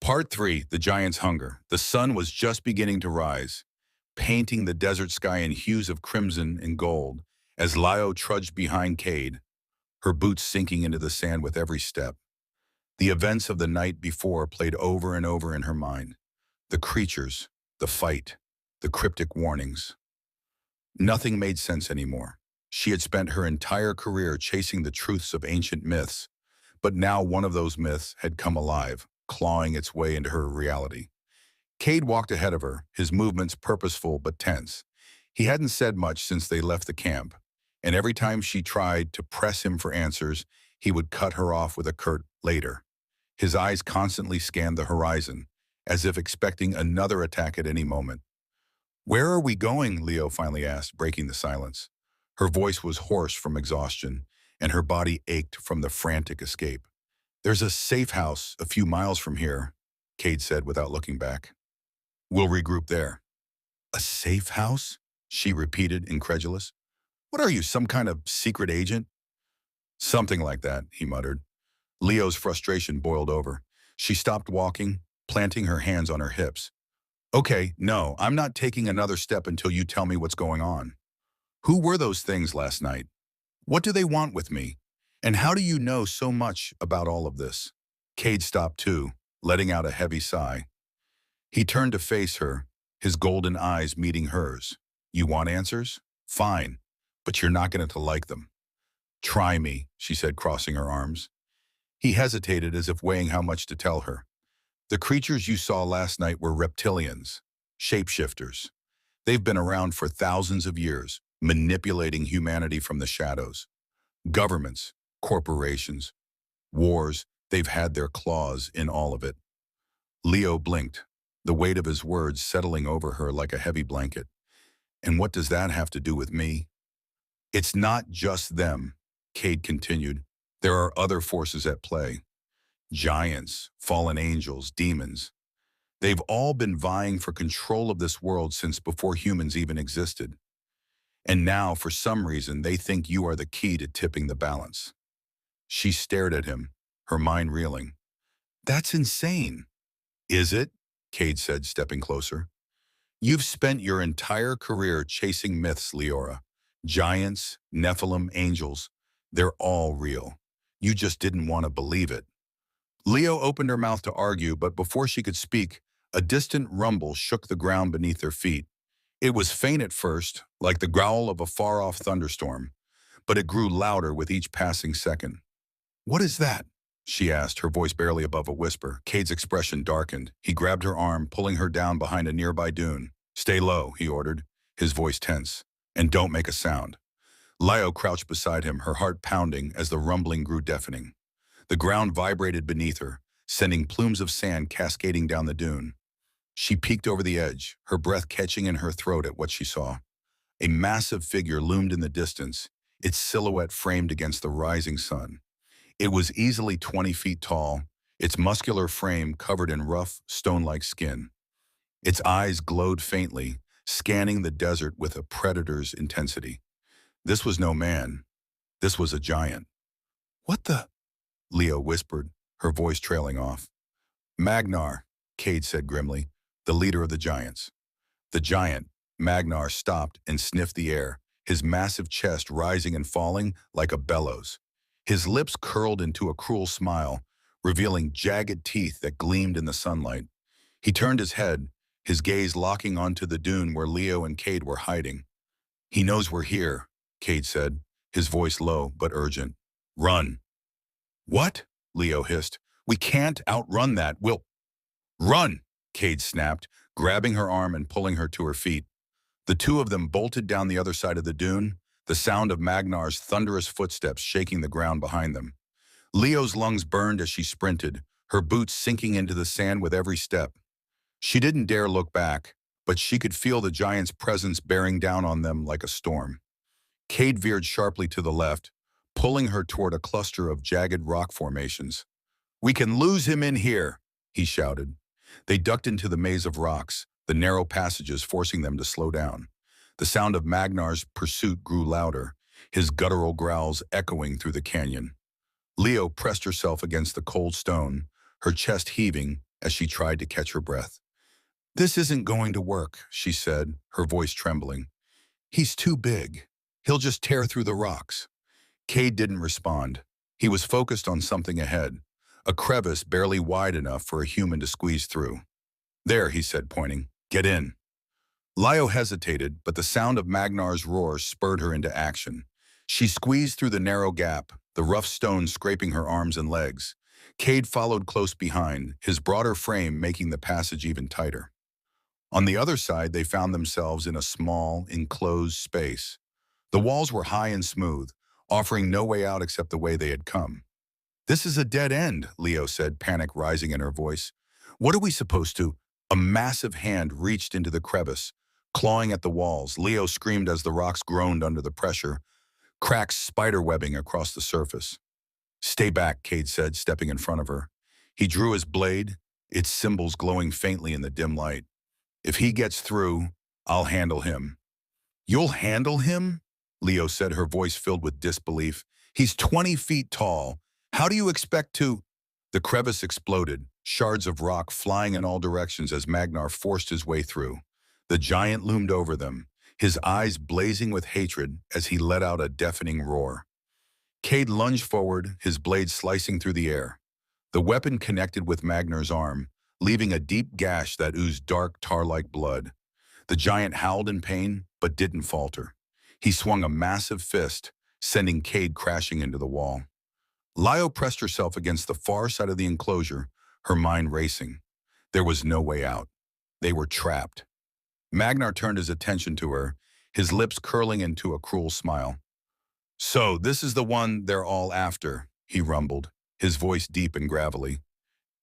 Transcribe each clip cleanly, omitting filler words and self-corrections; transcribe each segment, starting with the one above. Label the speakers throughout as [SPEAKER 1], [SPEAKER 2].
[SPEAKER 1] Part 3, The Giant's Hunger. The sun was just beginning to rise, painting the desert sky in hues of crimson and gold as Lio trudged behind Cade, her boots sinking into the sand with every step. The events of the night before played over and over in her mind. The creatures, the fight, the cryptic warnings. Nothing made sense anymore. She had spent her entire career chasing the truths of ancient myths, but now one of those myths had come alive, clawing its way into her reality. Cade walked ahead of her, his movements purposeful but tense. He hadn't said much since they left the camp, and every time she tried to press him for answers, he would cut her off with a curt "later." His eyes constantly scanned the horizon, as if expecting another attack at any moment. "Where are we going?" Lio finally asked, breaking the silence. Her voice was hoarse from exhaustion, and her body ached from the frantic escape. "There's a safe house a few miles from here," Cade said without looking back. "We'll regroup there." "A safe house?" she repeated, incredulous. "What are you, some kind of secret agent?" "Something like that," he muttered. Leo's frustration boiled over. She stopped walking, planting her hands on her hips. "Okay, no, I'm not taking another step until you tell me what's going on. Who were those things last night? What do they want with me? And how do you know so much about all of this?" Cade stopped too, letting out a heavy sigh. He turned to face her, his golden eyes meeting hers. "You want answers? Fine, but you're not going to like them." "Try me," she said, crossing her arms. He hesitated as if weighing how much to tell her. "The creatures you saw last night were reptilians, shapeshifters. They've been around for thousands of years, manipulating humanity from the shadows. Governments, corporations, wars, they've had their claws in all of it." Lio blinked, the weight of his words settling over her like a heavy blanket. "And what does that have to do with me?" "It's not just them," Cade continued. "There are other forces at play. Giants, fallen angels, demons. They've all been vying for control of this world since before humans even existed. And now, for some reason, they think you are the key to tipping the balance." She stared at him, her mind reeling. "That's insane." "Is it?" Cade said, stepping closer. "You've spent your entire career chasing myths, Leora. Giants, Nephilim, angels. They're all real. You just didn't want to believe it." Lio opened her mouth to argue, but before she could speak, a distant rumble shook the ground beneath their feet. It was faint at first, like the growl of a far-off thunderstorm, but it grew louder with each passing second. "What is that?" she asked, her voice barely above a whisper. Cade's expression darkened. He grabbed her arm, pulling her down behind a nearby dune. "Stay low," he ordered, his voice tense, "and don't make a sound." Lio crouched beside him, her heart pounding as the rumbling grew deafening. The ground vibrated beneath her, sending plumes of sand cascading down the dune. She peeked over the edge, her breath catching in her throat at what she saw. A massive figure loomed in the distance, its silhouette framed against the rising sun. It was easily 20 feet tall, its muscular frame covered in rough, stone-like skin. Its eyes glowed faintly, scanning the desert with a predator's intensity. This was no man. This was a giant. "What the?" Lio whispered, her voice trailing off. "Magnar," Cade said grimly, "the leader of the giants." The giant, Magnar, stopped and sniffed the air, his massive chest rising and falling like a bellows. His lips curled into a cruel smile, revealing jagged teeth that gleamed in the sunlight. He turned his head, his gaze locking onto the dune where Lio and Cade were hiding. "He knows we're here," Cade said, his voice low but urgent. "Run." "What?" Lio hissed. "We can't outrun that. We'll—" "Run!" Cade snapped, grabbing her arm and pulling her to her feet. The two of them bolted down the other side of the dune, the sound of Magnar's thunderous footsteps shaking the ground behind them. Leo's lungs burned as she sprinted, her boots sinking into the sand with every step. She didn't dare look back, but she could feel the giant's presence bearing down on them like a storm. Cade veered sharply to the left, pulling her toward a cluster of jagged rock formations. "We can lose him in here," he shouted. They ducked into the maze of rocks, the narrow passages forcing them to slow down. The sound of Magnar's pursuit grew louder, his guttural growls echoing through the canyon. Lio pressed herself against the cold stone, her chest heaving, as she tried to catch her breath. "This isn't going to work," she said, her voice trembling. "He's too big. He'll just tear through the rocks." Cade didn't respond. He was focused on something ahead, a crevice barely wide enough for a human to squeeze through. "There," he said, pointing. "Get in." Lio hesitated, but the sound of Magnar's roar spurred her into action. She squeezed through the narrow gap, the rough stones scraping her arms and legs. Cade followed close behind, his broader frame making the passage even tighter. On the other side, they found themselves in a small, enclosed space. The walls were high and smooth, offering no way out except the way they had come. "This is a dead end," Lio said, panic rising in her voice. "What are we supposed to—" A massive hand reached into the crevice, clawing at the walls. Lio screamed as the rocks groaned under the pressure, cracks spider-webbing across the surface. "Stay back," Cade said, stepping in front of her. He drew his blade, its symbols glowing faintly in the dim light. "If he gets through, I'll handle him." "You'll handle him?" Lio said, her voice filled with disbelief. "He's 20 feet tall. How do you expect to—" The crevice exploded, shards of rock flying in all directions as Magnar forced his way through. The giant loomed over them, his eyes blazing with hatred as he let out a deafening roar. Cade lunged forward, his blade slicing through the air. The weapon connected with Magnar's arm, leaving a deep gash that oozed dark, tar-like blood. The giant howled in pain, but didn't falter. He swung a massive fist, sending Cade crashing into the wall. Lio pressed herself against the far side of the enclosure, her mind racing. There was no way out. They were trapped. Magnar turned his attention to her, his lips curling into a cruel smile. "So, this is the one they're all after," he rumbled, his voice deep and gravelly.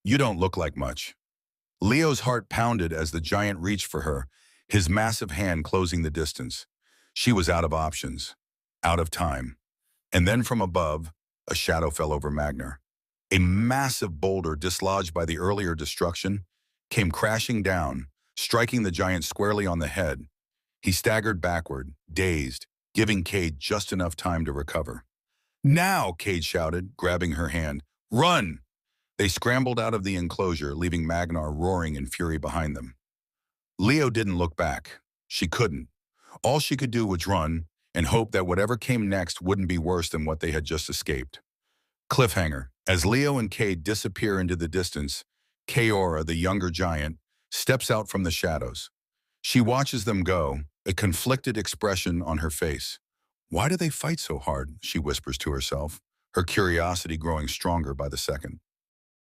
[SPEAKER 1] "You don't look like much." Leo's heart pounded as the giant reached for her, his massive hand closing the distance. She was out of options, out of time. And then from above, a shadow fell over Magnar. A massive boulder dislodged by the earlier destruction came crashing down, striking the giant squarely on the head. He staggered backward, dazed, giving Cade just enough time to recover. "Now!" Cade shouted, grabbing her hand. "Run!" They scrambled out of the enclosure, leaving Magnar roaring in fury behind them. Lio didn't look back. She couldn't. All she could do was run and hope that whatever came next wouldn't be worse than what they had just escaped. Cliffhanger. As Lio and Cade disappear into the distance, Kaora, the younger giant, steps out from the shadows. She watches them go, a conflicted expression on her face. "Why do they fight so hard?" she whispers to herself, her curiosity growing stronger by the second.